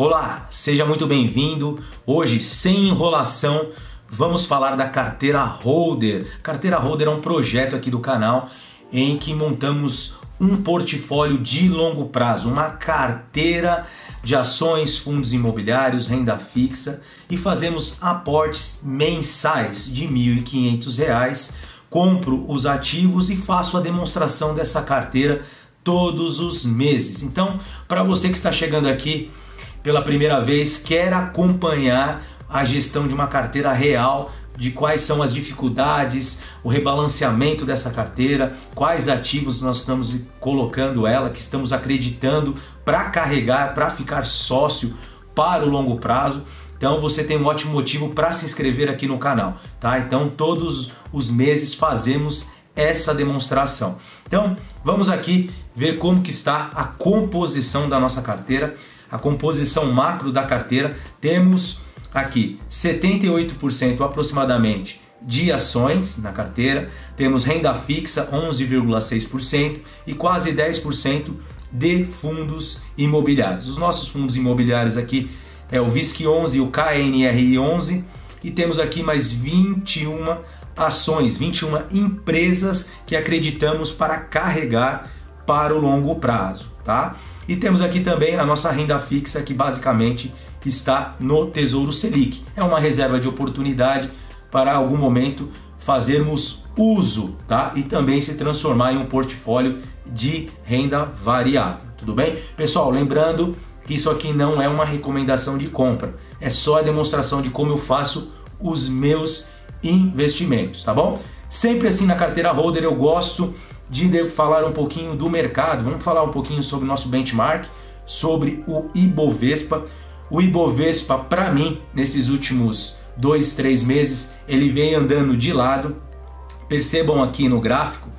Olá, seja muito bem-vindo. Hoje, sem enrolação, vamos falar da carteira Holder. Carteira Holder é um projeto aqui do canal em que montamos um portfólio de longo prazo, uma carteira de ações, fundos imobiliários, renda fixa e fazemos aportes mensais de R$ 1.500. Compro os ativos e faço a demonstração dessa carteira todos os meses. Então, para você que está chegando aqui pela primeira vez, quer acompanhar a gestão de uma carteira real, de quais são as dificuldades, o rebalanceamento dessa carteira, quais ativos nós estamos colocando ela, que estamos acreditando para carregar, para ficar sócio para o longo prazo. Então você tem um ótimo motivo para se inscrever aqui no canal, tá? Então todos os meses fazemos essa demonstração. Então vamos aqui ver como que está a composição da nossa carteira, a composição macro da carteira. Temos aqui 78% aproximadamente de ações na carteira, temos renda fixa 11,6% e quase 10% de fundos imobiliários. Os nossos fundos imobiliários aqui é o VISC11 e o KNRI11 e temos aqui mais 21 ações, 21 empresas que acreditamos para carregar para o longo prazo, tá? E temos aqui também a nossa renda fixa que basicamente está no Tesouro Selic. É uma reserva de oportunidade para algum momento fazermos uso, tá? E também se transformar em um portfólio de renda variável, tudo bem? Pessoal, lembrando que isso aqui não é uma recomendação de compra, é só a demonstração de como eu faço os meus investimentos, tá bom? Sempre assim na carteira Holder eu gosto de falar um pouquinho do mercado. Vamos falar um pouquinho sobre o nosso benchmark, sobre o Ibovespa. O Ibovespa, para mim, nesses últimos 2-3 meses, ele vem andando de lado. Percebam aqui no gráfico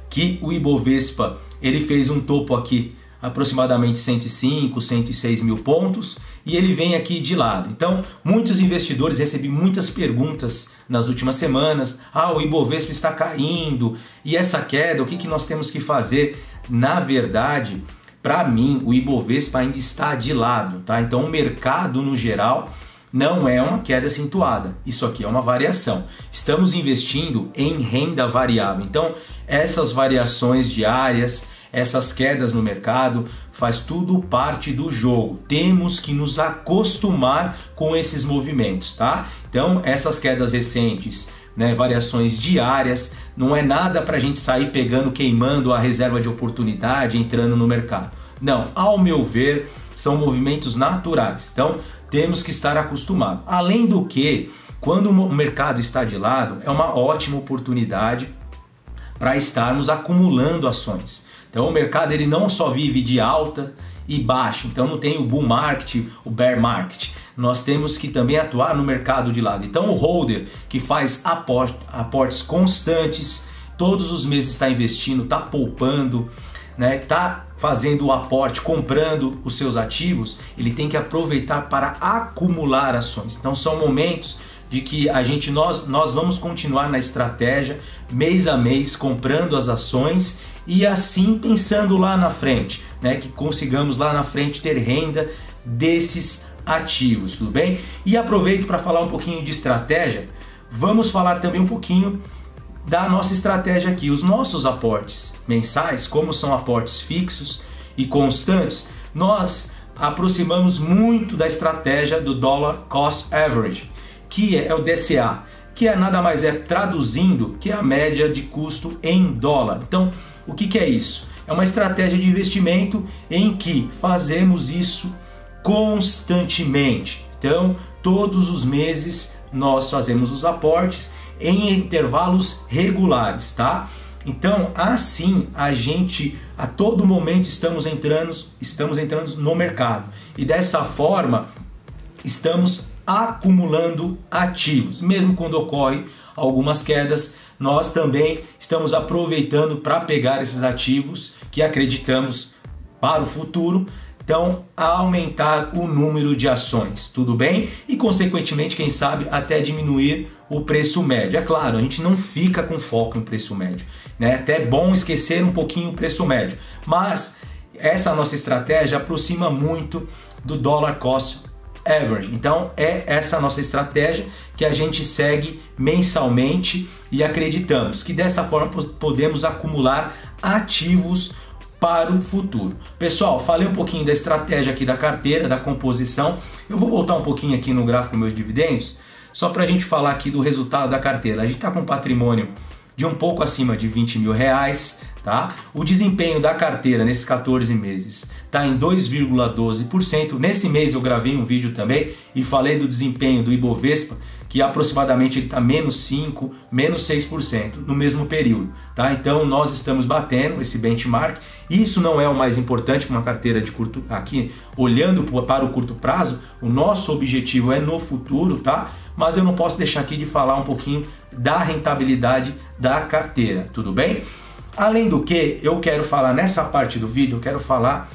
que o Ibovespa ele fez um topo aqui aproximadamente 105, 106 mil pontos e ele vem aqui de lado. Então, muitos investidores, recebi muitas perguntas nas últimas semanas, o Ibovespa está caindo e essa queda, o que nós temos que fazer? Na verdade, para mim, o Ibovespa ainda está de lado, tá? Então, o mercado no geral não é uma queda acentuada, isso aqui é uma variação. Estamos investindo em renda variável, então essas variações diárias, essas quedas no mercado, faz tudo parte do jogo. Temos que nos acostumar com esses movimentos, tá? Então, essas quedas recentes, né, variações diárias, não é nada para a gente sair pegando, queimando a reserva de oportunidade, entrando no mercado. Não, ao meu ver, são movimentos naturais. Então, temos que estar acostumados. Além do que, quando o mercado está de lado, é uma ótima oportunidade para estarmos acumulando ações. Então o mercado ele não só vive de alta e baixa, então não tem o bull market, o bear market. Nós temos que também atuar no mercado de lado. Então o holder que faz aportes constantes, todos os meses está investindo, está poupando, né, está fazendo o aporte, comprando os seus ativos, ele tem que aproveitar para acumular ações. Então são momentos de que nós vamos continuar na estratégia mês a mês comprando as ações e assim pensando lá na frente, né, que consigamos lá na frente ter renda desses ativos, tudo bem? E aproveito para falar um pouquinho de estratégia. Vamos falar também um pouquinho da nossa estratégia aqui. Os nossos aportes mensais, como são aportes fixos e constantes, nós aproximamos muito da estratégia do Dollar Cost Average, que é o DCA, que nada mais é, traduzindo, que é a média de custo em dólar. Então, o que é isso? É uma estratégia de investimento em que fazemos isso constantemente. Então, todos os meses nós fazemos os aportes em intervalos regulares, tá? Então, assim, a todo momento estamos entrando no mercado e dessa forma estamos acumulando ativos. Mesmo quando ocorre algumas quedas, nós também estamos aproveitando para pegar esses ativos que acreditamos para o futuro. Então, aumentar o número de ações, tudo bem? E, consequentemente, quem sabe, até diminuir o preço médio. É claro, a gente não fica com foco em preço médio, né? É até bom esquecer um pouquinho o preço médio, mas essa nossa estratégia aproxima muito do Dollar Cost Average. Então é essa a nossa estratégia que a gente segue mensalmente e acreditamos que dessa forma podemos acumular ativos para o futuro. Pessoal, falei um pouquinho da estratégia aqui da carteira, da composição. Eu vou voltar um pouquinho aqui no gráfico meus dividendos, só para a gente falar aqui do resultado da carteira. A gente está com um patrimônio de um pouco acima de 20 mil reais, tá? O desempenho da carteira nesses 14 meses está em 2,12%. Nesse mês eu gravei um vídeo também e falei do desempenho do Ibovespa, que aproximadamente está menos 5%, menos 6% no mesmo período, tá? Então nós estamos batendo esse benchmark. Isso não é o mais importante para uma carteira de curto, aqui olhando para o curto prazo, o nosso objetivo é no futuro, tá? Mas eu não posso deixar aqui de falar um pouquinho da rentabilidade da carteira, tudo bem? Além do que, eu quero falar nessa parte do vídeo, eu quero falar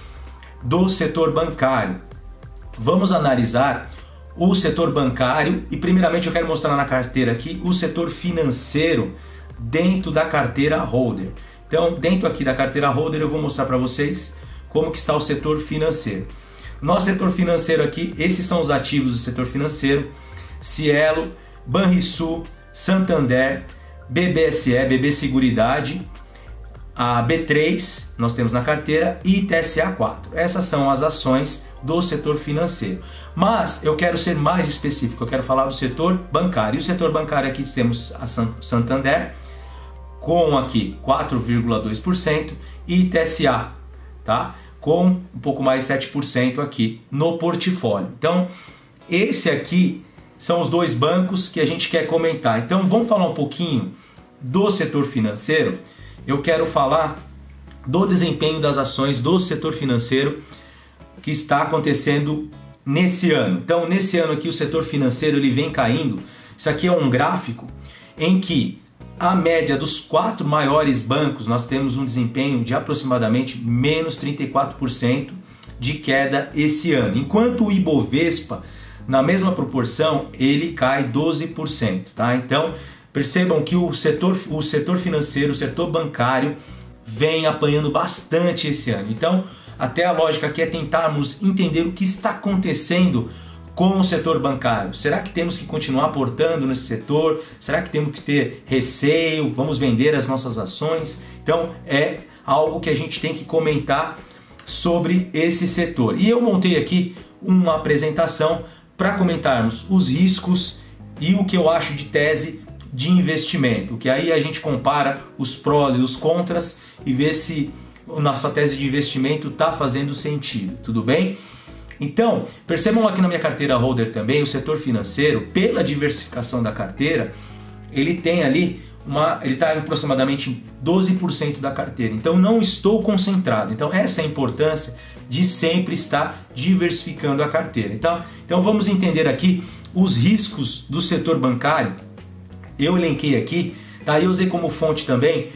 do setor bancário. Vamos analisar o setor bancário e primeiramente eu quero mostrar na carteira aqui o setor financeiro dentro da carteira holder. Então, dentro aqui da carteira holder eu vou mostrar para vocês como que está o setor financeiro. Nosso setor financeiro aqui, esses são os ativos do setor financeiro: Cielo, Banrisul, Santander, BBSE, BB Seguridade, a B3 nós temos na carteira e TSA4. Essas são as ações do setor financeiro. Mas eu quero ser mais específico, eu quero falar do setor bancário. E o setor bancário aqui temos a Santander com aqui 4,2% e TSA, tá? Com um pouco mais de 7% aqui no portfólio. Então, esse aqui são os dois bancos que a gente quer comentar. Então, vamos falar um pouquinho do setor financeiro. Eu quero falar do desempenho das ações do setor financeiro que está acontecendo nesse ano. Então, nesse ano aqui, o setor financeiro ele vem caindo. Isso aqui é um gráfico em que a média dos 4 maiores bancos, nós temos um desempenho de aproximadamente menos 34% de queda esse ano. Enquanto o Ibovespa, na mesma proporção, ele cai 12%. Tá? Então, percebam que o setor financeiro, o setor bancário, vem apanhando bastante esse ano. Então, até a lógica aqui é tentarmos entender o que está acontecendo com o setor bancário. Será que temos que continuar aportando nesse setor? Será que temos que ter receio? Vamos vender as nossas ações? Então, é algo que a gente tem que comentar sobre esse setor. E eu montei aqui uma apresentação para comentarmos os riscos e o que eu acho de tese de investimento, que aí a gente compara os prós e os contras e vê se a nossa tese de investimento está fazendo sentido, tudo bem? Então, percebam aqui na minha carteira holder também, o setor financeiro, pela diversificação da carteira, ele tem ali, ele está em aproximadamente 12% da carteira, então não estou concentrado. Então essa é a importância de sempre estar diversificando a carteira. Então vamos entender aqui os riscos do setor bancário. Eu elenquei aqui, tá? Eu usei como fonte também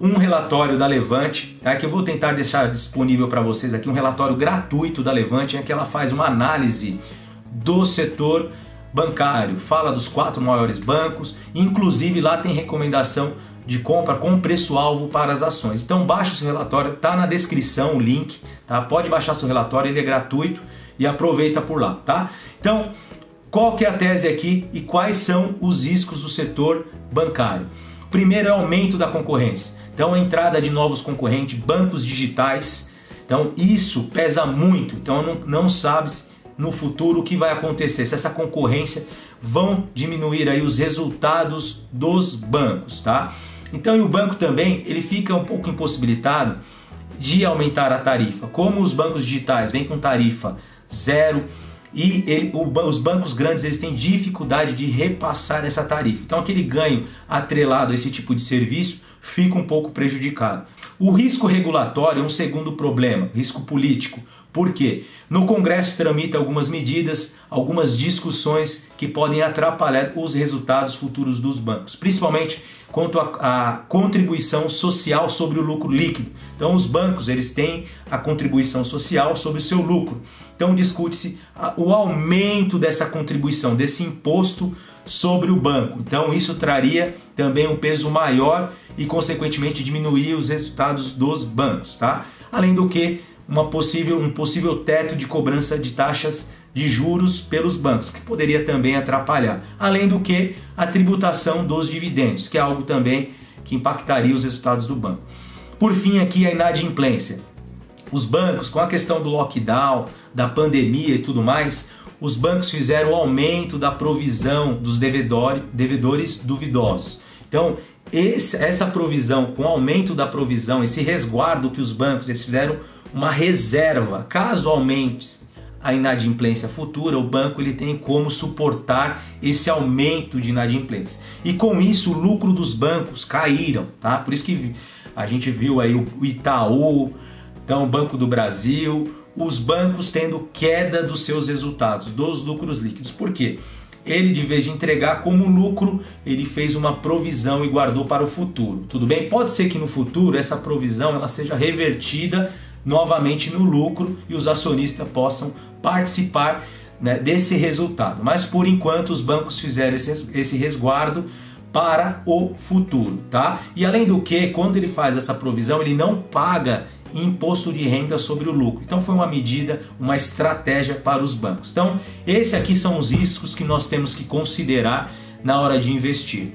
um relatório da Levante, tá? Que eu vou tentar deixar disponível para vocês aqui, um relatório gratuito da Levante, em que ela faz uma análise do setor bancário, fala dos 4 maiores bancos, inclusive lá tem recomendação de compra com preço-alvo para as ações. Então baixa o seu relatório, tá na descrição o link, tá? Pode baixar seu relatório, ele é gratuito e aproveita por lá, tá? Então, qual que é a tese aqui e quais são os riscos do setor bancário? Primeiro é o aumento da concorrência. Então a entrada de novos concorrentes, bancos digitais. Então isso pesa muito. Então não sabe no futuro o que vai acontecer, se essa concorrência vão diminuir aí os resultados dos bancos, tá? Então e o banco também ele fica um pouco impossibilitado de aumentar a tarifa. Como os bancos digitais vêm com tarifa zero, e os bancos grandes eles têm dificuldade de repassar essa tarifa. Então aquele ganho atrelado a esse tipo de serviço fica um pouco prejudicado. O risco regulatório é um segundo problema, risco político. Por quê? No Congresso tramita algumas medidas, algumas discussões que podem atrapalhar os resultados futuros dos bancos, principalmente quanto à contribuição social sobre o lucro líquido. Então os bancos eles têm a contribuição social sobre o seu lucro. Então discute-se o aumento dessa contribuição, desse imposto sobre o banco. Então isso traria também um peso maior e consequentemente diminuir os resultados dos bancos, tá? Além do que um possível teto de cobrança de taxas de juros pelos bancos, que poderia também atrapalhar. Além do que, a tributação dos dividendos, que é algo também que impactaria os resultados do banco. Por fim, aqui a inadimplência. Os bancos, com a questão do lockdown, da pandemia e tudo mais, os bancos fizeram o aumento da provisão dos devedores duvidosos. Então, essa provisão, com o aumento da provisão, esse resguardo que os bancos eles fizeram uma reserva, caso aumente a inadimplência futura, o banco ele tem como suportar esse aumento de inadimplência. E com isso o lucro dos bancos caíram, tá? Por isso que a gente viu aí o Itaú, então o Banco do Brasil, os bancos tendo queda dos seus resultados, dos lucros líquidos. Por quê? Ele, de vez de entregar como lucro, ele fez uma provisão e guardou para o futuro. Tudo bem? Pode ser que no futuro essa provisão ela seja revertida novamente no lucro e os acionistas possam participar, né, desse resultado. Mas por enquanto os bancos fizeram esse resguardo para o futuro, tá? E além do que, quando ele faz essa provisão, ele não paga imposto de renda sobre o lucro. Então foi uma medida, uma estratégia para os bancos. Então, esses aqui são os riscos que nós temos que considerar na hora de investir.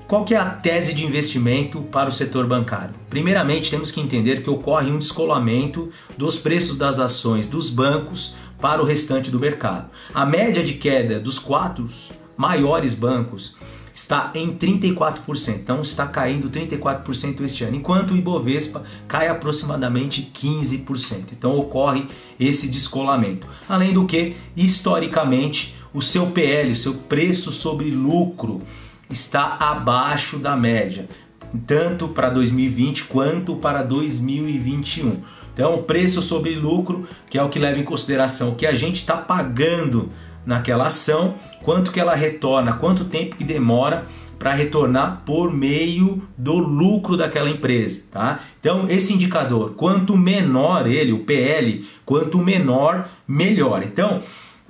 Qual que é a tese de investimento para o setor bancário? Primeiramente, temos que entender que ocorre um descolamento dos preços das ações dos bancos para o restante do mercado. A média de queda dos 4 maiores bancos está em 34%, então está caindo 34% este ano, enquanto o Ibovespa cai aproximadamente 15%. Então ocorre esse descolamento. Além do que, historicamente, o seu PL, o seu preço sobre lucro, está abaixo da média, tanto para 2020 quanto para 2021. Então o preço sobre lucro, que é o que leva em consideração o que a gente está pagando naquela ação, quanto que ela retorna, quanto tempo que demora para retornar por meio do lucro daquela empresa, tá? Então esse indicador, quanto menor ele, o PL, quanto menor, melhor. Então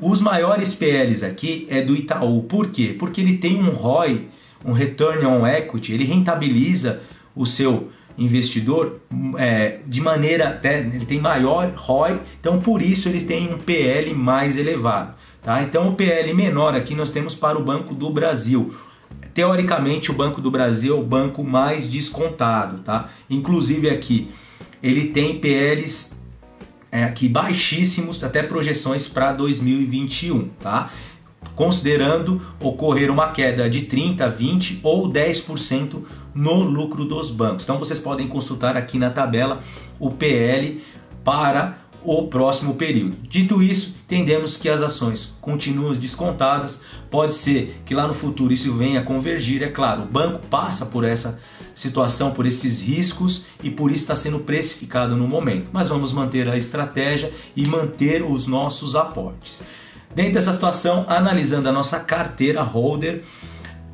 os maiores PLs aqui é do Itaú. Por quê? Porque ele tem um ROI, um Return on Equity, ele rentabiliza o seu investidor de maneira até, ele tem maior ROI, então por isso eles têm um PL mais elevado, tá? Então o PL menor aqui nós temos para o Banco do Brasil. Teoricamente o Banco do Brasil é o banco mais descontado, tá? Inclusive aqui ele tem PLs aqui baixíssimos, até projeções para 2021, tá? Considerando ocorrer uma queda de 30%, 20% ou 10% no lucro dos bancos. Então vocês podem consultar aqui na tabela o PL para o próximo período. Dito isso, entendemos que as ações continuam descontadas, pode ser que lá no futuro isso venha a convergir, é claro, o banco passa por essa situação, por esses riscos e por isso está sendo precificado no momento. Mas vamos manter a estratégia e manter os nossos aportes. Dentro dessa situação, analisando a nossa carteira holder,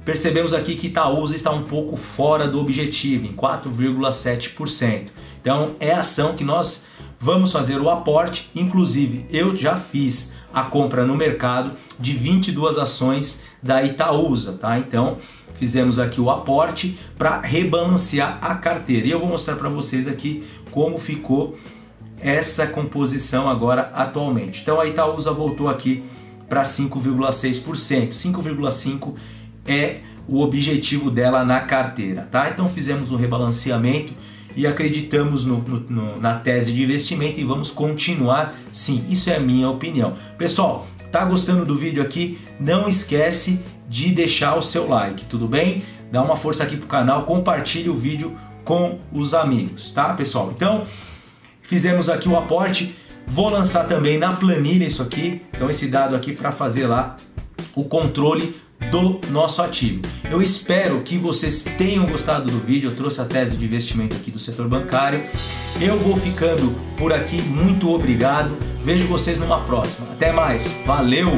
percebemos aqui que Itaúsa está um pouco fora do objetivo, em 4,7%. Então é a ação que nós vamos fazer o aporte, inclusive eu já fiz a compra no mercado de 22 ações da Itaúsa, tá? Então fizemos aqui o aporte para rebalancear a carteira. E eu vou mostrar para vocês aqui como ficou essa composição agora atualmente. Então a Itaúsa voltou aqui para 5,6%. 5,5% é o objetivo dela na carteira, tá? Então fizemos um rebalanceamento e acreditamos na tese de investimento e vamos continuar sim, isso é a minha opinião. Pessoal, tá gostando do vídeo aqui? Não esquece de deixar o seu like, tudo bem? Dá uma força aqui pro canal, compartilhe o vídeo com os amigos, tá pessoal? Então, fizemos aqui o aporte, vou lançar também na planilha isso aqui, então esse dado aqui para fazer lá o controle do nosso ativo. Eu espero que vocês tenham gostado do vídeo, eu trouxe a tese de investimento aqui do setor bancário. Eu vou ficando por aqui, muito obrigado, vejo vocês numa próxima. Até mais, valeu!